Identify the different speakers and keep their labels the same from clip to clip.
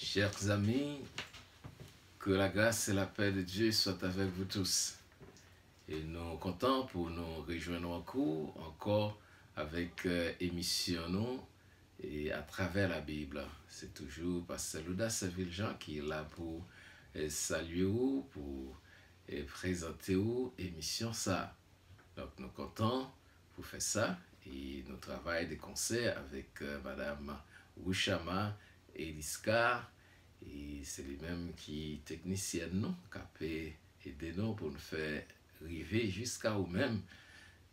Speaker 1: Chers amis, que la grâce et la paix de Dieu soient avec vous tous. Et nous sommes contents pour nous rejoindre encore avec émission nous et à travers la Bible. C'est toujours Pasteur Loudas Viljean qui est là pour saluer vous, pour présenter vous émission ça. Donc nous sommes contents pour faire ça et nous travaillons des concerts avec Madame Rouchama et Liska. Et c'est lui-même qui est technicienne, nous, qui peut aider nous pour nous faire arriver jusqu'à vous-même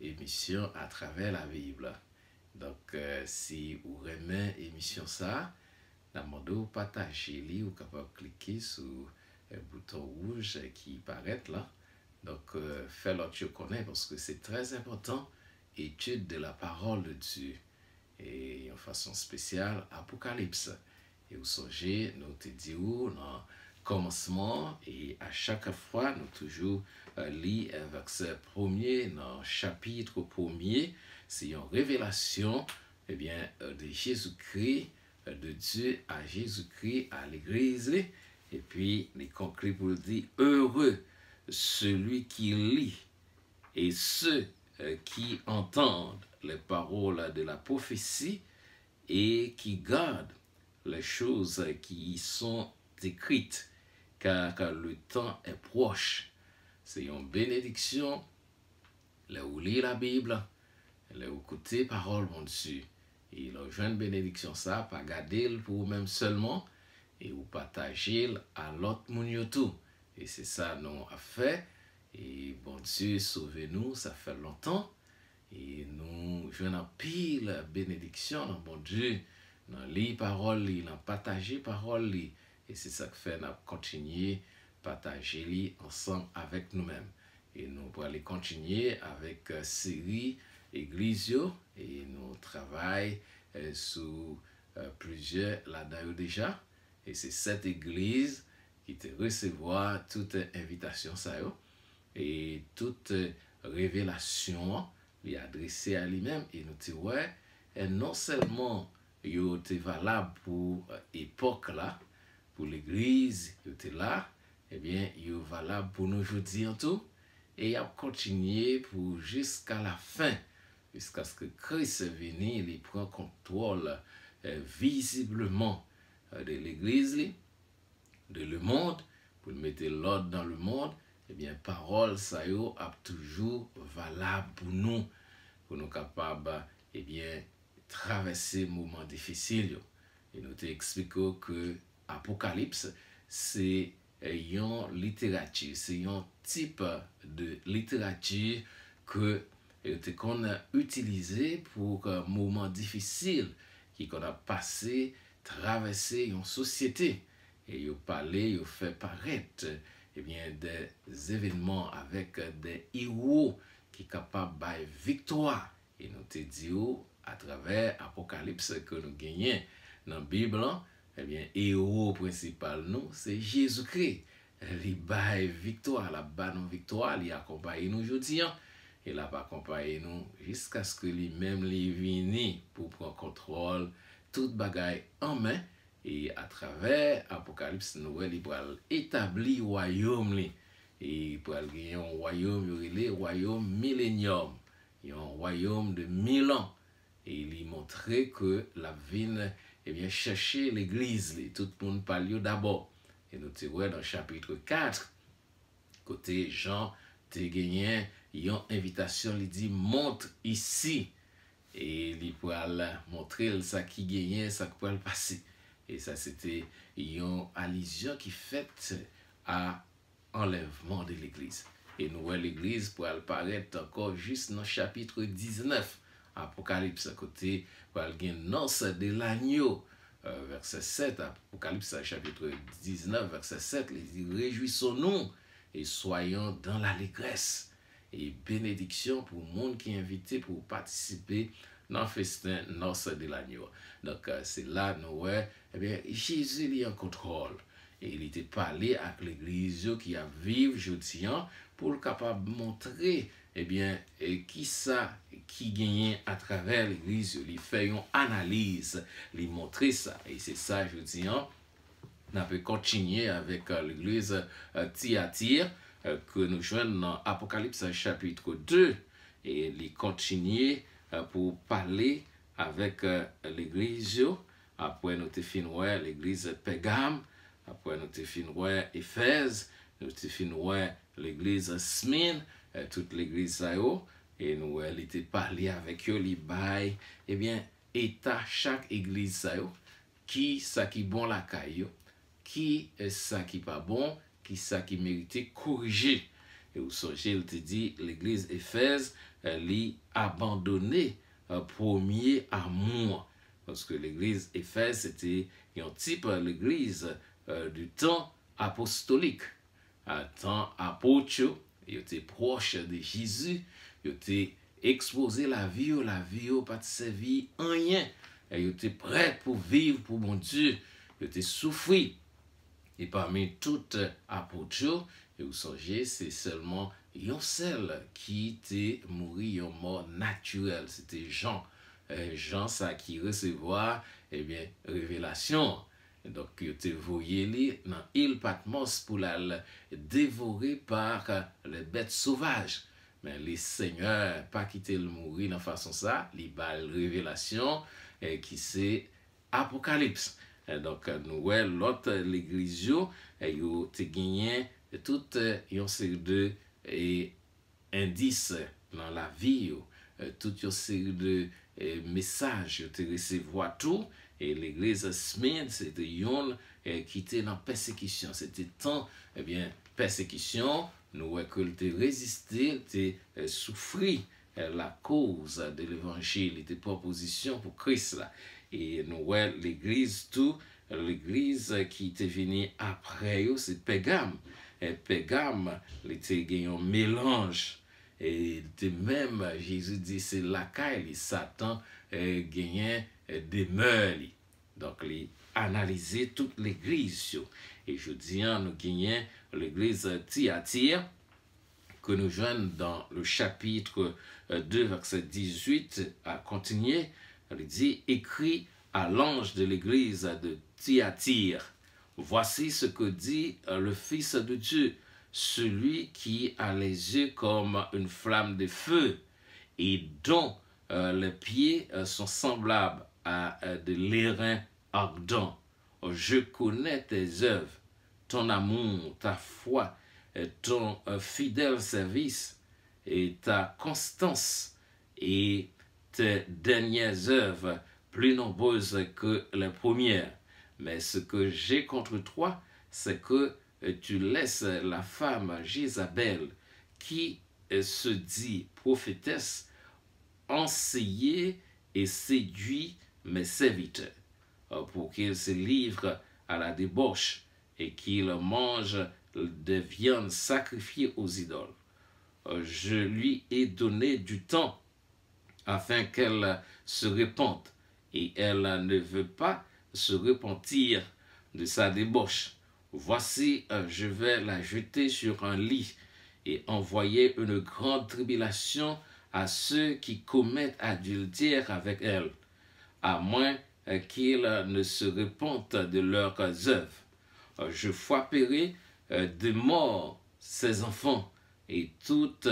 Speaker 1: émission à travers la Bible. Donc, si vous aimez l'émission ça, nous demandons de partager, ou capable de cliquer sur le bouton rouge qui paraît là. Donc, faites-le que je connais parce que c'est très important, étude de la parole de Dieu. Et en façon spéciale, Apocalypse. Et vous songez, nous te disons dans le commencement, et à chaque fois, nous toujours lisons un verset premier dans le chapitre premier. C'est une révélation de Jésus-Christ, de Dieu à Jésus-Christ, à l'Église. Et puis, les conclut pour dire, heureux celui qui lit et ceux qui entendent les paroles de la prophétie et qui gardent les choses qui y sont écrites, car le temps est proche. C'est une bénédiction, là où lit la Bible, là où écouter parole mon Dieu. Et la jeune bénédiction ça, pas garder pour vous-même seulement, et vous partager à l'autre monde tout. Et c'est ça nous a fait. Et bon Dieu, sauvez-nous, ça fait longtemps. Et nous jouons pile bénédiction dans bon Dieu. Dans les paroles, dans partager paroles, et c'est ça que fait, nous continuer partager ensemble avec nous-mêmes. Et nous pour aller continuer avec série Église, et nous travaillons sur plusieurs là-dedans déjà. Et c'est cette église qui te recevoir toute invitation, ça et toute révélation lui adressée à lui-même. Et nous te ouais, et non seulement il était valable pour l'époque là, pour l'église, il était là, eh bien, il est valable pour nous aujourd'hui en tout, et il a continué pour jusqu'à la fin, jusqu'à ce que Christ est venu, il prend contrôle visiblement de l'église, de le monde, pour mettre l'ordre dans le monde. Eh bien, parole, ça y est, toujours valable pour nous capables, eh bien, traverser moments difficiles. Et nous t'expliquons que Apocalypse, c'est une littérature, c'est un type de littérature que qu'on a utilisé pour moments difficiles qu'on a passé, traverser une société. Et il parlait, il fait paraître eh bien, des événements avec des héros qui sont capables de victoire. Et nous te disons à travers Apocalypse que nous gagnons dans la Bible, eh bien, héros principal nous, c'est Jésus-Christ. Il baille victoire, la bonne victoire, il accompagne nous aujourd'hui. Il va accompagner nous jusqu'à ce que lui-même vienne pour prendre contrôle toute bagaille en main. Et à travers Apocalypse, nous il va établir le royaume. Et pour gagner un royaume, il est le royaume millénium. Il y a un royaume de 1000 ans. Et il montrait que la ville, eh bien, chercher l'église. Tout le monde parle d'abord. Et nous te voyons dans le chapitre 4, côté Jean, te gagné, il y a une invitation, il dit, monte ici. Et il peut montrer ça qui gagne, ça qui peut passer. Et ça, c'était une allusion qui fait à enlèvement de l'église. Et nous voyons l'église pour apparaître encore juste dans le chapitre 19, Apocalypse, à côté, pour aller noce de l'agneau, verset 7, Apocalypse, chapitre 19, verset 7, il dit, réjouissons-nous et soyons dans l'allégresse. Et bénédiction pour le monde qui est invité pour participer dans le festin noce de l'agneau. Donc, c'est là, nous voyons, eh bien, Jésus est en contrôle. Et il était parlé avec l'église qui a vécu aujourd'hui pour le capable de montrer eh bien, qui ça qui gagne à travers l'église, il fait une analyse, il montrer ça. Et c'est ça, je dis, On peut continuer avec l'église Thyatire que nous joignons dans Apocalypse chapitre 2 et les continuer pour parler avec l'église. Après nous avons fini l'église Pégame, après nous avons fini Éphèse, nous avons fini l'église Smyrne, toute l'église et nous avons parlé avec eux, les bails, eh bien, état chaque église qui ça qui bon la caillou, qui est ça qui pas bon, qui ça qui mérite corriger. Et vous songez, il te dit, l'église Éphèse, elle abandonné premier amour. Parce que l'église Éphèse, c'était un type l'église du temps apostolique. Un temps apôtre, il était proche de Jésus, il était exposé la vie, pas de servir en rien. Il était prêt pour vivre pour mon Dieu. Il était souffert. Et parmi toutes apôtres, et vous songez, c'est seulement un seul qui était mort en mort naturelle. C'était Jean. Jean, ça qui recevoir, eh bien, révélation. Et donc, il était voyé dans l'île Patmos pour la dévorer par les bêtes sauvages. Mais les seigneurs pas quitté le mourir de façon ça, les balles révélation qui c'est Apocalypse. Donc nous voyons l'autre l'église et vous te gagné toute une série de indices dans la vie, toute une série de messages tu recevoir tout et l'église Smyrne c'était une qui était dans persécution, c'était tant eh bien persécution. Nous voyons que tu résisté, tu souffri la cause de l'évangile, tes propositions pour Christ là. Et nous voyons l'église tout, l'église qui était venue après eux, c'est Pégame. Et Pégame, il était un mélange. Et de même, Jésus dit, c'est la caille, Satan gagne des mœurs. Donc, il analyser toute l'église. Et je dis, nous gagnons l'église Thyatire, que nous joignons dans le chapitre 2, verset 18, à continuer. Il dit, écrit à l'ange de l'église de Thyatire, voici ce que dit le Fils de Dieu, celui qui a les yeux comme une flamme de feu et dont les pieds sont semblables à de l'airain ardent. Je connais tes œuvres, ton amour, ta foi, ton fidèle service et ta constance et tes dernières œuvres plus nombreuses que les premières. Mais ce que j'ai contre toi, c'est que tu laisses la femme Jézabel, qui se dit prophétesse, enseigner et séduire mes serviteurs, pour qu'ils se livrent à la débauche et qu'ils mangent des viandes sacrifiées aux idoles. Je lui ai donné du temps afin qu'elle se repente, et elle ne veut pas se repentir de sa débauche. Voici, je vais la jeter sur un lit et envoyer une grande tribulation à ceux qui commettent adultère avec elle, à moins qu'ils ne se repentent de leurs œuvres. Je frapperai de mort ses enfants, et toutes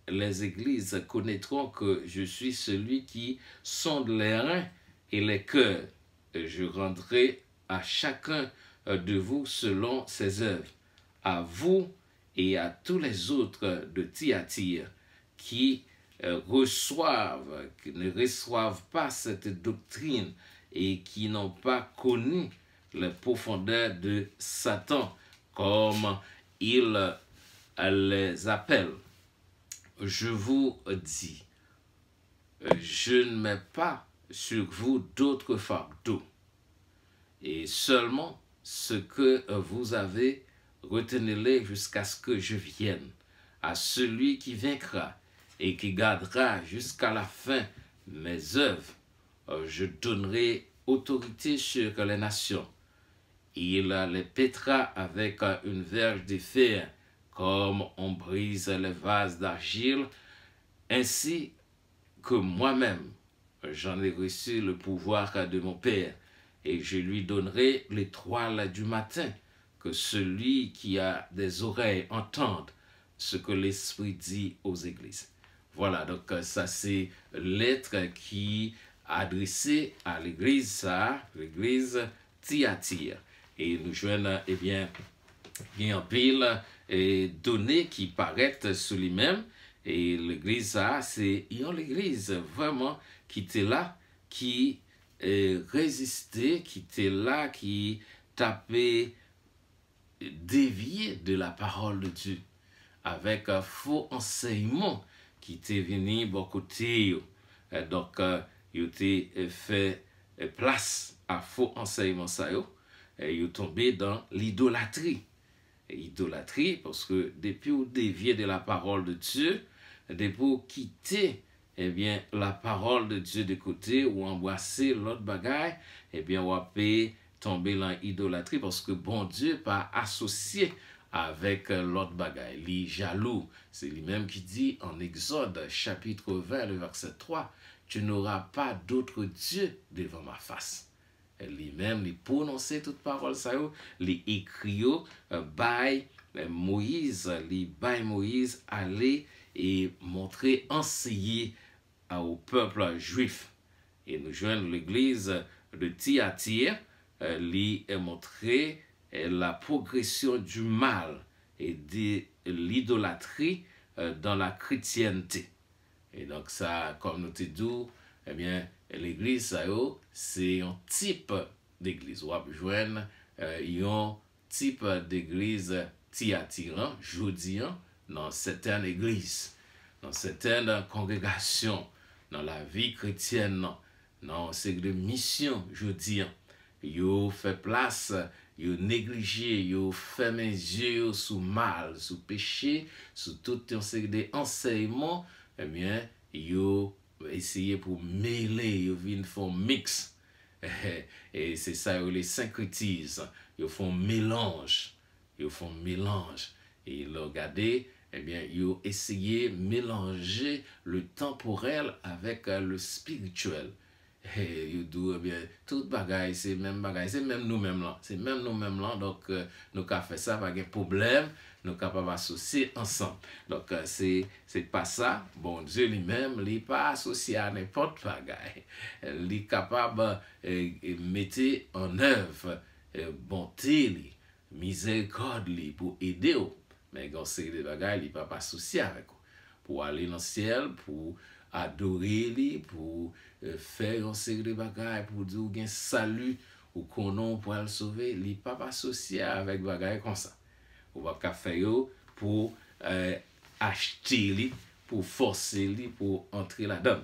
Speaker 1: les églises connaîtront que je suis celui qui sonde les reins et les cœurs. Je rendrai à chacun de vous selon ses œuvres, à vous et à tous les autres de Thyatire qui ne reçoivent pas cette doctrine et qui n'ont pas connu les profondeurs de Satan, comme il les appelle. Je vous dis, je ne mets pas sur vous d'autres fardeaux, et seulement ce que vous avez, retenez-les jusqu'à ce que je vienne. À celui qui vaincra et qui gardera jusqu'à la fin mes œuvres, je donnerai autorité sur les nations. Il les pètera avec une verge de fer, comme on brise les vases d'argile, ainsi que moi-même, j'en ai reçu le pouvoir de mon Père, et je lui donnerai l'étoile du matin, que celui qui a des oreilles entende ce que l'Esprit dit aux églises. Voilà, donc ça c'est lettre qui adressée à l'église, ça, l'église Thyatire. Et nous joignons, eh bien, il y a un pile et données qui paraissent sur lui-même. Et l'église, ça, c'est l'église vraiment qui était là, qui résistait, qui était là, qui tapait, dévié de la parole de Dieu, avec un faux enseignement qui était venu de côté. Donc, il était fait place à faux enseignement, ça, il est tombé dans l'idolâtrie. Idolâtrie, parce que depuis vous déviez de la parole de Dieu, depuis vous quittez eh bien, la parole de Dieu de côté ou embrasser l'autre bagaille, eh bien, on peut tomber dans l'idolâtrie parce que bon Dieu pas associé avec l'autre bagaille. Il est jaloux. C'est lui-même qui dit en Exode chapitre 20, le verset 3, « Tu n'auras pas d'autre Dieu devant ma face. » Lui-même, il prononçait toute parole, ça, il écrit, by Moïse, aller et montrer, enseigner au peuple juif. Et nous joignons l'église de Thyatire, lui montrer la progression du mal et de l'idolâtrie dans la chrétienté. Et donc ça, comme nous te dit, eh bien, l'église, c'est un type d'église. On va joindre un type d'église thyatirienne, jodienne, dans certaines églises, dans certaines congrégations, dans la vie chrétienne, dans ces missions jodienne. Yo fait place, yo négligé, yo fermé les yeux sous mal, sous péché, sous tout un série d'enseignements, eh bien, yo essayer pour mêler, yo vinn font mix. Et c'est ça, les syncrétisent, ils font mélange. Ils font mélange. Et ils regardez, eh bien, ils essayé de mélanger le temporel avec le spirituel. Et ils disent, eh bien, tout bagaille, c'est même bagaille, c'est même nous-mêmes là. C'est même nous-mêmes là. Donc, nous avons fait ça, pas de problème. Nous sommes capables d'associer ensemble. Donc, c'est pas ça. Bon Dieu lui-même, il n'est pas associé à n'importe quoi. Il est capable de mettre en œuvre bonté, miséricorde pour aider. Mais quand c'est des bagages, il n'est pas associé avec vous. Pour aller dans le ciel, pour adorer, pour faire une série de bagages, pour dire qu'il y a un salut ou qu'on pour le sauver, il n'est pas associé avec des bagages comme ça. On va faire pour acheter, pour forcer, pour entrer là-dedans.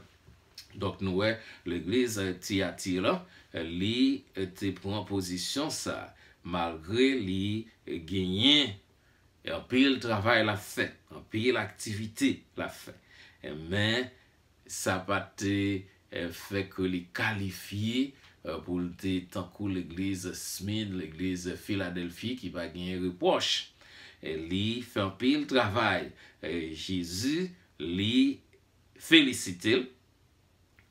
Speaker 1: Donc, nous, l'église Thyatire, lui, était en position ça, malgré lui gagner, un pile travail l'a fait, un pile activité l'a fait. Mais, ça n'a pas été fait que les qualifier pour le tant que l'église Smith, l'église Philadelphie, qui va gagner reproche. Il fait un pile travail. Jésus lui félicite,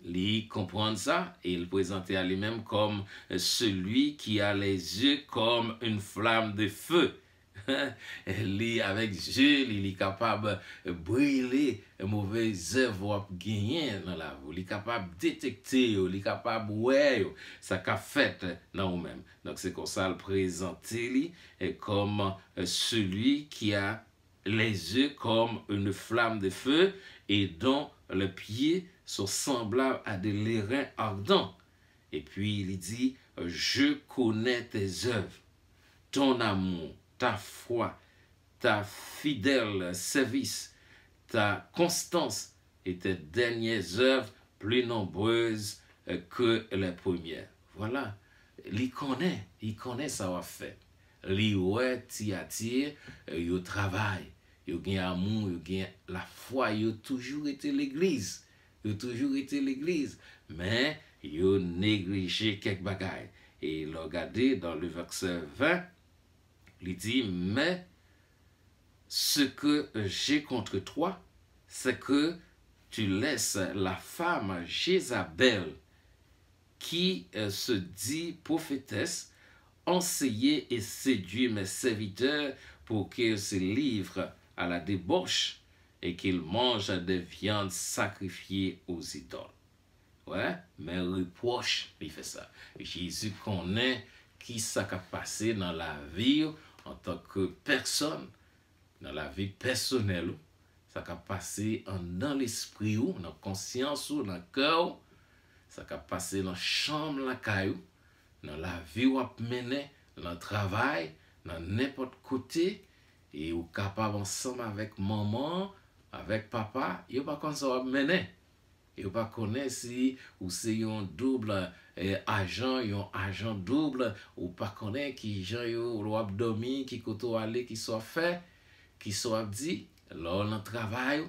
Speaker 1: lui comprend ça et il présente à lui-même comme celui qui a les yeux comme une flamme de feu. Lui, avec Dieu, il est capable de brûler les mauvaises œuvres gagner dans la vie. Il est capable de détecter, il est capable de voir ça qu'a fait dans nous-mêmes. Donc, c'est comme ça le présenter comme celui qui a les yeux comme une flamme de feu et dont les pieds sont semblables à des lérins ardents. Et puis, il dit, je connais tes œuvres, ton amour, ta foi, ta fidèle service, ta constance et tes dernières œuvres plus nombreuses que les premières. Voilà, il connaît ça va faire. Il ouais, Thyatire, il travaille, il gagne amour, il gagne la foi, il a toujours été l'église. Il a toujours été l'église, mais il a négligé quelques bagailles. Et il a regardé dans le verset 20, il dit, mais ce que j'ai contre toi, c'est que tu laisses la femme Jézabel qui se dit prophétesse, enseigne et séduit mes serviteurs pour qu'ils se livrent à la débauche et qu'ils mangent des viandes sacrifiées aux idoles. Ouais, mais reproche, il fait ça. Jésus connaît qui ça a passé dans la vie en tant que personne, dans la vie personnelle, ça a passé dans l'esprit, dans la conscience, dans le cœur, ça a passé dans la chambre, la caillou, dans la vie où on mène, dans le travail, dans n'importe côté, et ou capable ensemble avec maman, avec papa, il pas comme ça va mener. Et pas connaître si ou c'est un double agent, un agent double, ou pas connaître qui gens yo doit dormir, qui koto aller, qui soit fait, qui soit dit, lors dans travail,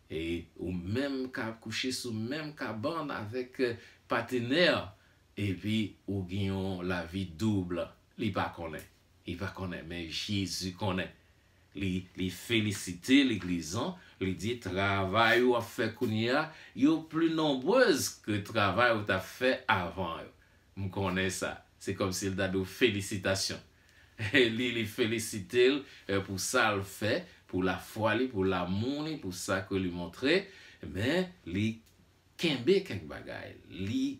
Speaker 1: et ou même qu'à coucher sous même cabane avec partenaire, et puis ou gagnons la vie double, il pas connaît, mais Jésus connaît. Les féliciter l'église, les dit travail ou a fait kounia, yo plus nombreuses que travail ou t'as fait avant. Je connais ça. C'est comme s'il a de félicitations. Les féliciter pour ça le fait, pour la foi, pour l'amour, pour ça que lui montrer, mais les kembe quelques bagailles,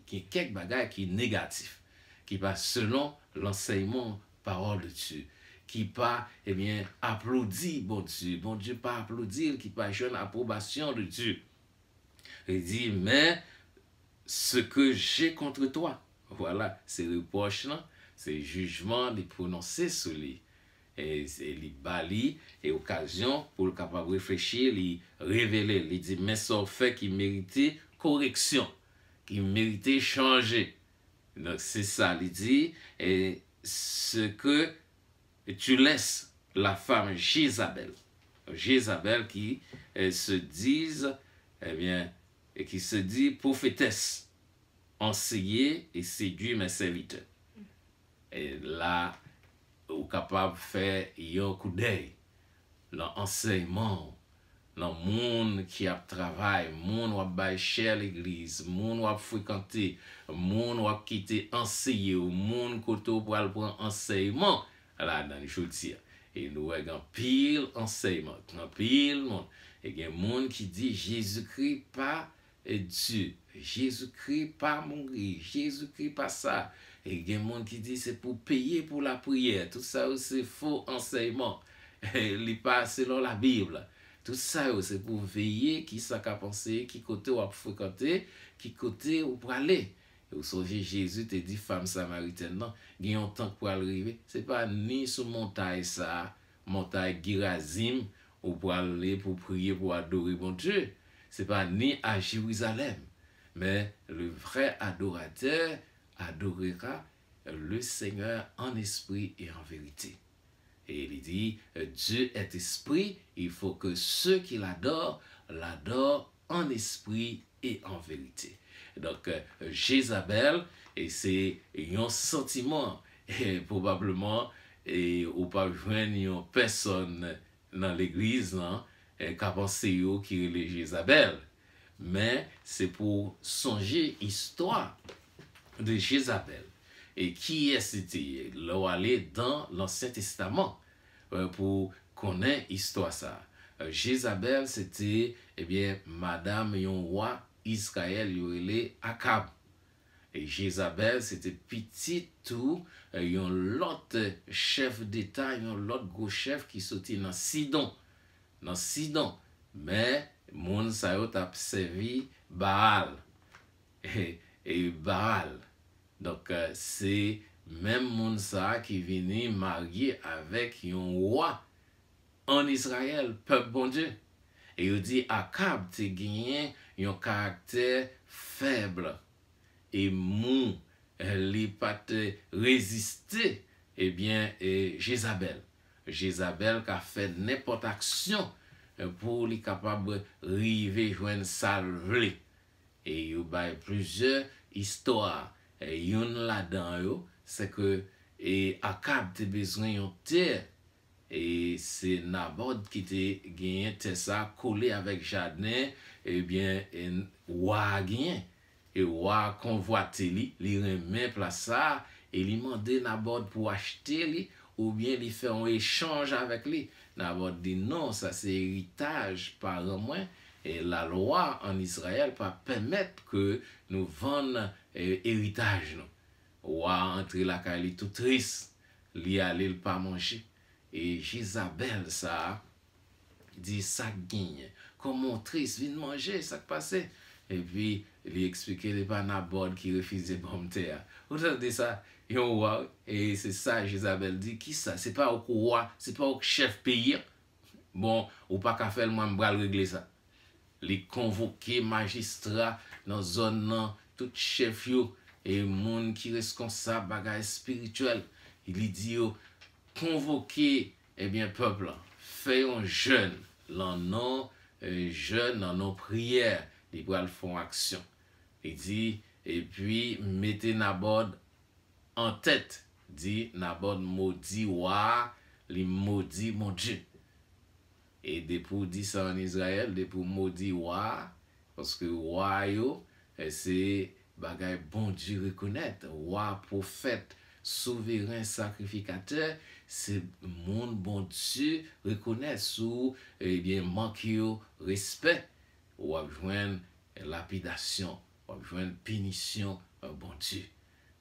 Speaker 1: quelques bagailles qui négatif, qui pas selon l'enseignement parole de Dieu. Qui pas, eh bien, applaudit bon Dieu pas applaudir, qui pas jeune approbation de Dieu. Il dit, mais ce que j'ai contre toi, voilà, c'est reproche, c'est jugement, de prononcer sur lui. Et il bali, et occasion pour le capable de réfléchir, il révéler, il dit, mais ça fait qui méritait correction, qui méritait changer. Donc c'est ça, il dit, et ce que tu laisses la femme Jézabel qui se dise, eh bien, et qui se dit prophétesse, enseigner et séduire mes serviteurs. Et là, ou capable de faire un coup d'œil, l'enseignement, le monde qui a travail, le monde qui a baillé cher l'église, le monde qui a fréquenté, le monde qui a quitté enseigner, le monde qui a prendre enseignement. Là, dans le jeudi, et nous avons pile enseignement, pile monde. Et il y a des gens qui disent Jésus-Christ pas Dieu, Jésus-Christ pas mourir, Jésus-Christ pas ça. Et il y a des gens qui disent c'est pour payer pour la prière. Tout ça, c'est faux enseignement. Il n'est pas selon la Bible. Tout ça, c'est pour veiller qui ça a pensé, qui côté ou fréquenter, qui côté ou pour aller. Et vous savez, Jésus te dit, femme samaritaine, non, il y a un temps pour arriver. Ce n'est pas ni sur montagne ça, montagne Girazim, ou pour aller pour prier, pour adorer mon Dieu. Ce n'est pas ni à Jérusalem. Mais le vrai adorateur adorera le Seigneur en esprit et en vérité. Et il dit, Dieu est esprit, il faut que ceux qui l'adorent en esprit et en vérité. Donc, Jézabel, et c'est un sentiment, et probablement, et ou pas joindre une personne dans l'église, qui a pensé qui est Jézabel. Mais c'est pour songer l'histoire de Jézabel. Et qui est c'était? Là, aller dans l'Ancien Testament pour connaître l'histoire ça. Jézabel, c'était, eh bien, madame yon roi Israël, yorele Akab. Et Jézabel, c'était petit tout, yon l'autre chef d'État, yon l'autre gros chef qui sortit dans Sidon. Dans Sidon. Mais, moun sa yo tap servi Baal. Et Baal. Donc, c'est même moun sa qui vini marié avec yon roi en Israël, peuple bon Dieu. Et il dit, Akab te gagné un caractère faible et mou, il pas te résister, eh bien, Jézabel. Jézabel qui a fait n'importe action pour lui capable de river joindre salvé. Et il y a plusieurs histoires. Et une là-dedans, c'est que Akab te besoin de terre. Et c'est Naboth qui te gagné ça collé avec jardin, et bien, roi gagné. et roi convoité li remet place ça et li mandé Nabod pour acheter li ou bien li fait un échange avec lui. Nabod dit non, ça c'est héritage par moi et la loi en Israël pas permettre que nous vendions héritage nous. Roi entre la caille tout triste, li allait pas manger et Jézabel ça dit ça gagne. Comment triste vient manger ça passé et puis il expliquait les pas Nabod qui refusait bon terre. Vous entendez ça? Et c'est ça Jézabel dit qui ça c'est pas au roi, c'est pas au chef pays. Bon, ou pas qu'à faire moi m'bral régler ça. Les convoquer magistrats dans zone nan, tout chef yo et monde qui responsable bagage spirituel. Il dit yo convoquer eh bien peuple, fait un jeûne, l'en non jeûne en nos prières, ils pourront faire action. Il dit et puis mettez Nabod en tête, dit Nabod maudit roi, li maudit mon Dieu. Et depuis dit ça en Israël, depuis maudit roi, parce que roi yo, c'est bagay bon Dieu reconnaître, roi, prophète, souverain, sacrificateur, c'est monde bon Dieu reconnaître sous eh bien manque yo respect, ou a joindre lapidation, ou a joindre punition bon Dieu.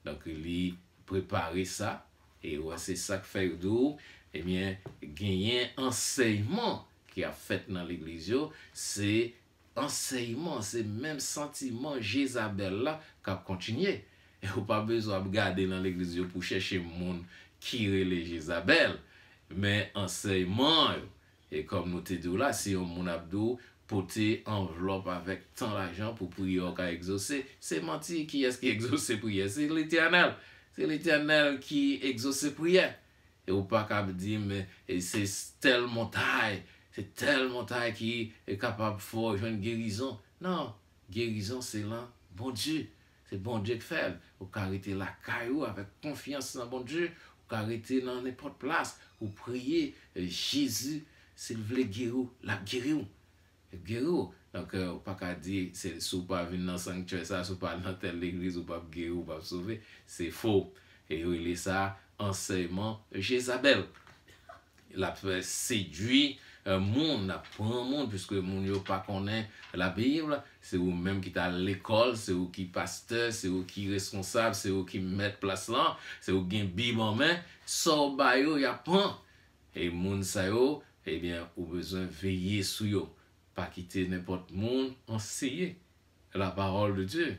Speaker 1: Donc il préparer ça et ouais, c'est ça que fait d'où eh bien gagner enseignement qui a fait dans l'église, c'est enseignement, c'est même sentiment Jézabel là qui a continué. Et vous pas besoin de regarder dans l'église pour chercher monde qui relève Jézabel, mais enseignement et comme nous te dit là, si on mon abdou porter enveloppe avec tant d'argent pour prier au cas exaucer, c'est menti. Qui est-ce qui exauce prière? C'est l'Éternel. C'est l'Éternel qui exauce prière. Et ou pas qu'à dire mais c'est telle montagne qui est capable de faire une guérison. Non, guérison c'est là, bon Dieu. C'est bon Dieu qui fait. Ou arrêter la caillou avec confiance dans bon Dieu. Ou arrêter dans n'importe place. Ou prier Jésus, s'il veut guérir, la guérir. Guérir. Donc, pas qu'à dire, c'est si vous pas venir dans le sanctuaire, ça, si vous pas dans telle église, ou pas guérir, ou pas sauver. C'est faux. Et il est ça, enseignement Jézabel. Il a fait séduire monde, apprend monde, puisque monde yo pas connaît la Bible, c'est vous même qui à l'école, c'est vous qui pasteur, c'est vous qui responsable, c'est vous qui met place là, c'est vous qui Bible en main, so ba yo y apprend. Et monde sa yo, eh bien, ou besoin veiller sur yo, pas quitter n'importe monde, enseigner la parole de Dieu.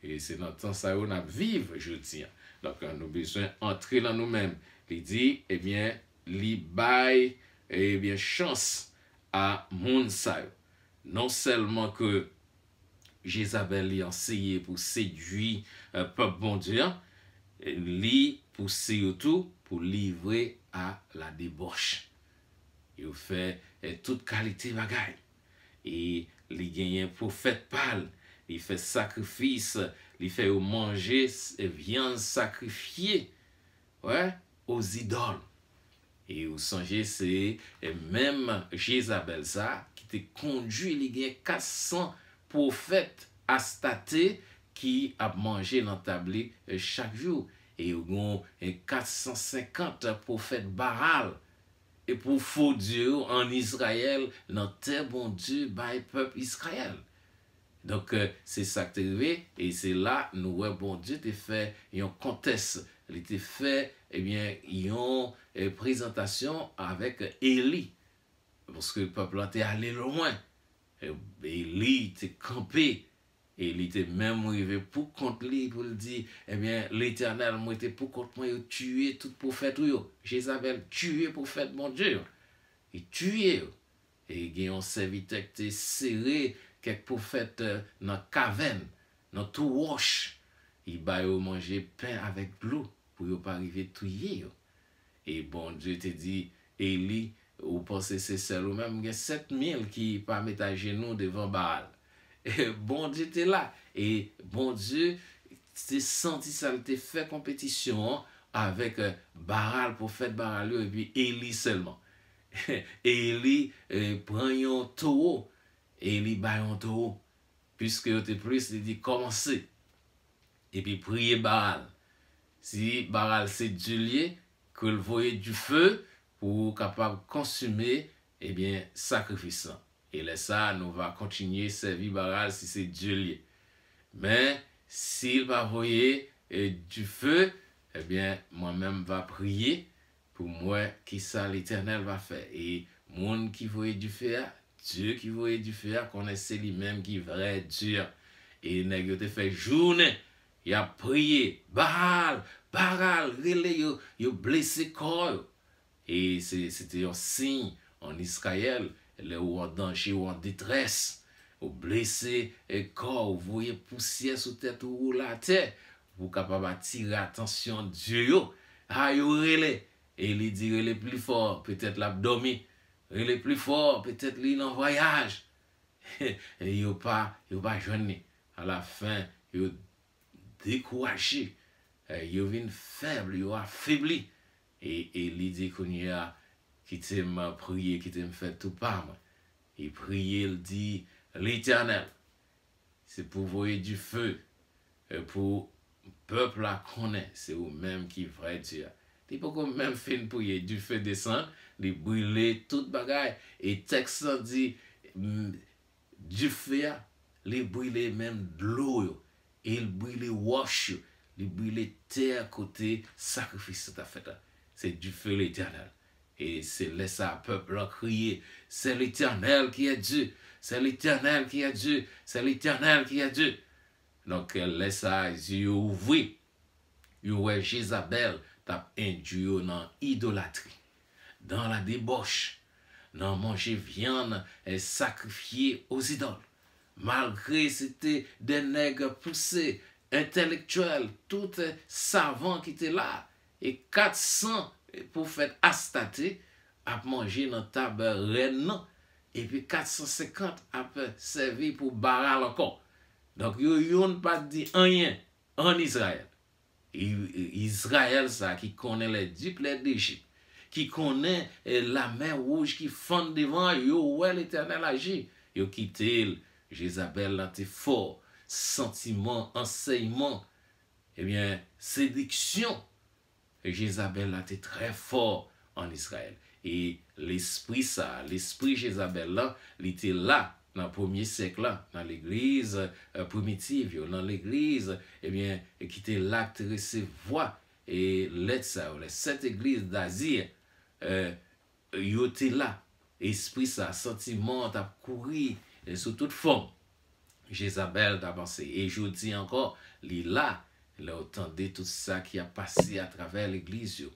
Speaker 1: Et c'est dans temps ça yo n'a vivre, je tiens. Donc nous besoin entrer dans nous-mêmes. Il dit eh bien, li bail eh bien chance à Mounsaï. Non seulement que Jézabel y enseigné pour séduire peuple bon Dieu, li poussé tout pour livrer à la débauche. Il fait toute qualité bagaille. Et il gagne prophète pâle, il fait sacrifice, il fait manger viande sacrifiée, ouais, aux idoles. Et vous songez, c'est même Jézabel ça qui te conduit, il y a 400 prophètes astatés qui a mangé dans la table chaque jour. Et il y a 450 prophètes Baal. Et pour faux Dieu en Israël, dans terre bon Dieu, by peuple Israël. Donc c'est ça qui est arrivé. Et c'est là, nous, bon Dieu, te fait un contexte. Il te fait, eh bien, une présentation avec Élie. Parce que le peuple était allé loin. Élie était campé. Élie était même arrivé pour contre lui, pour le dire, eh bien, l'Éternel, moi, était pour contre moi, il tué tout prophète. Jézabel tué prophète, mon Dieu. Il tué. Et il y a un serviteur qui était serré, quelques prophètes dans la caverne, dans tout roche. Il va manger pain avec l'eau pour ne pas arriver à tuer. Et bon Dieu te dit, Élie, vous pensez c'est seul ou même, il y a 7000 qui ne pas mettre à genoux devant Baal. Et bon Dieu était là. Et bon Dieu, t'es senti ça, t'es fait compétition avec Baal, prophète Baal, et puis Élie seulement. Et Élie prend un taureau. Et Élie bat un taureau. Puisque t'es plus, il dit commencez. et puis prier Baal. Si Baal c'est Dieu lié, que le voyer du feu pour capable consumer, eh bien, sacrifice. Et là, ça, nous va continuer à servir Baal si c'est Dieu lié. Mais s'il va voyer du feu, eh bien, moi-même va prier pour moi qui ça l'Éternel va faire. Et monde qui voyait du feu, Dieu qui voyait du feu, connaissait lui-même qui vrai Dieu. Et nèg te fait journée, il a prié, Baal, relé yo blessé corps. Et c'était un signe en Israël, là où en danger ou en détresse, ou blessé et corps, vous voyez poussière sous tête ou la terre, vous capable attirer attention Dieu yo. Ah yo relé, et il dit relé plus fort, peut-être l'abdomen, relé plus fort, peut-être il en voyage. Et yo pas jeune. À la fin, yo découragé, yo vin faible, yo affaibli. Et il dit qu'on y a qui t'aime prier, qui t'aime faire tout par moi. Et prier, il dit, l'Éternel, c'est pour voyer du feu, pour peuple à connaître, c'est vous-même qui vrai Dieu. Il faut qu'on même fait une prière, du feu descend, il brûler toute bagaille. Et texte dit, du feu, il brûler même de l'eau, et il brûler wash, il brûler terre côté sacrifice que fait. C'est du feu l'Éternel. Et c'est laisser le peuple crier, c'est l'Éternel qui est Dieu, c'est l'Éternel qui est Dieu, c'est l'Éternel qui est Dieu. Donc, laisse les yeux ouverts. Jézabel t'a induit dans l'idolâtrie, dans la débauche, dans manger viande et sacrifier aux idoles. Malgré c'était des nègres poussés, intellectuels, tout savants qui étaient là, et 400 pour faire astater, à manger dans table reine, et puis 450 à servir pour Baal encore. Donc, ils n'ont pas dit rien en Israël. Israël, ça, qui connaît les 10 plaies d'Égypte, qui connaît la mer rouge qui fond devant, ouais, l'Éternel agit. Ils ont quitté Jézabel, là, t'es fort, sentiment, enseignement, eh bien, séduction. Jézabel, là, t'es très fort en Israël. Et l'esprit, ça, l'esprit Jézabel, là, il était là, dans le premier siècle, là, dans l'église primitive, dans l'église, eh bien, qui était là, qui recevoir, et les 7 églises d'Asie, ils étaient là. Esprit, ça, sentiment, t'as couru sous toute forme. Jézabel t'a pensé. Et je dis encore, il là, il a entendu tout ça qui a passé à travers l'église,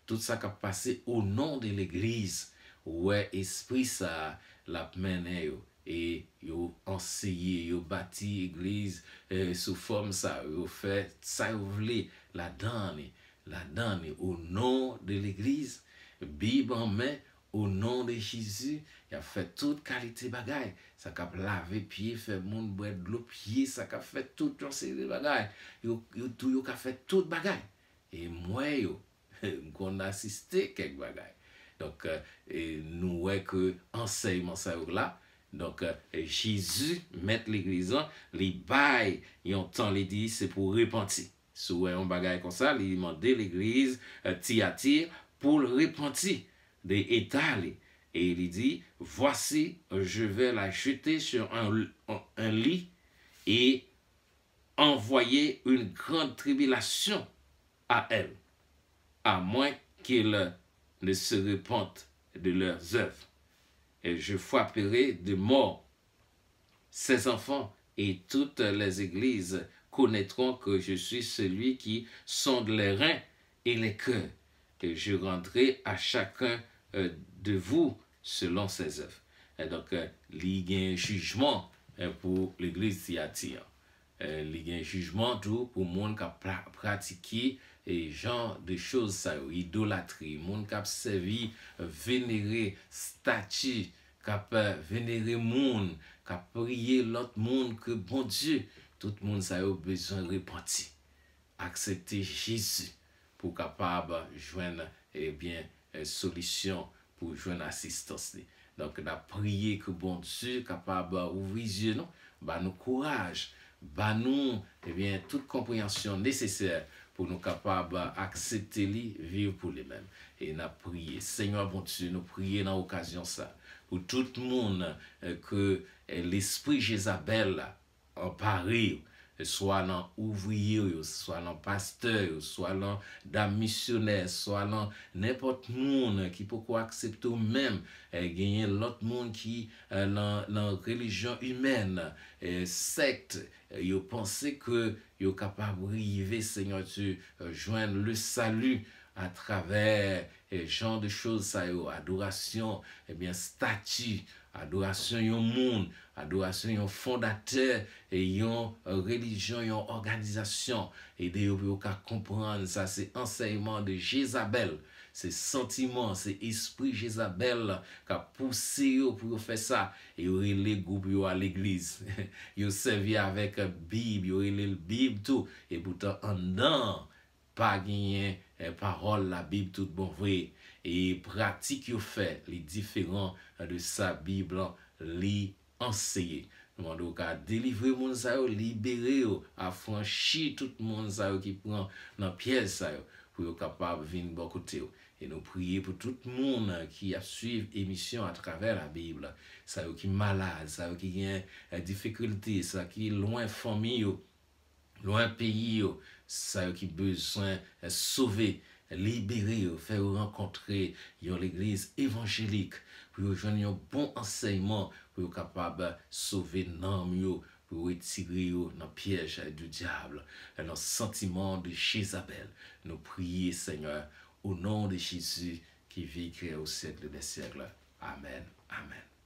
Speaker 1: tout ça qui a passé au nom de l'église, ouais, esprit, ça, l'a mené, et yo enseigné, yo bâti l'église sous forme ça, yo fait ça, yo voulez la donne au nom de l'église, Bible en main, au nom de Jésus, il a fait toute qualité bagaille, ça a lavé pied, fait monde boire de l'eau pied, ça a fait toute série de bagaille, yo a fait toute bagaille, et moi yo, qu'on a assisté quelques bagaille. Donc nous voyons que enseignement ça là. Donc, Jésus met l'église, les bails, et on temps les dit, c'est pour repentir. Si vous un bagage comme ça, il demande l'église, Thyatire, pour le repentir, des étaler. Et il dit, voici, je vais la jeter sur un lit et envoyer une grande tribulation à elle, à moins qu'ils ne se repentent de leurs œuvres. Et je frapperai de mort ces enfants, et toutes les églises connaîtront que je suis celui qui sonde les reins et les cœurs, et je rendrai à chacun de vous selon ses œuvres. Et donc, il y a un jugement pour l'église Thyatire. Il y a un jugement tout pour le monde qui a pratiqué et genre de choses ça, idolâtrie, monde qui a servi, vénérer statue, qui a vénérer monde, qui a prié l'autre monde que bon Dieu, tout le monde ça a besoin de repentir, accepter Jésus pour capable joindre bien solution pour joindre assistance. Donc on a prié que bon Dieu capable ouvrir les yeux, non, bah nous courage bah nous, eh bien, toute compréhension nécessaire pour nous capables d'accepter les vivre pour les mêmes. Et nous prions, Seigneur bon Dieu, nous prions dans l'occasion ça, pour tout le monde que l'esprit Jézabel emparé, soit dans ouvrier, soit dans pasteur, soit dans missionnaire, soit dans n'importe monde qui peut accepter ou même gagner l'autre monde qui dans la religion humaine, secte, yo pensez que yo capable de arriver, Seigneur Dieu, joindre le salut à travers genre de choses, ça yo, adoration, eh bien, statut, adoration yon monde, adoration yon fondateur, et yon religion, yon organisation, et de yo ka comprendre ça, c'est enseignement de Jézabel, c'est sentiment, c'est esprit Jézabel qui a poussé yo pour faire ça, et yo les groupes yo à l'église, yo servi avec Bible, yo le Bible tout, et pourtant en dedans, pas gagné parole la Bible tout bon vrai et pratique yo fait les différents de sa Bible li enseigner nous demandons qu'à délivrer moun sa yo libérer yo affranchir tout monde sa yo qui prend dans piège sa yo pour yo capable venir bon côté yo et nous prier pour tout le monde qui a suivi émission à travers la Bible ça yo qui malade ça yo qui a difficulté ça qui loin famille yo loin pays yo ça qui besoin sauver libérer faire rencontrer l'église évangélique pour joindre un bon enseignement pour capable sauver l'âme yo pour retirer dans piège du diable dans sentiment de Jézabel nous prions Seigneur au nom de Jésus qui vit au siècle des siècles amen amen.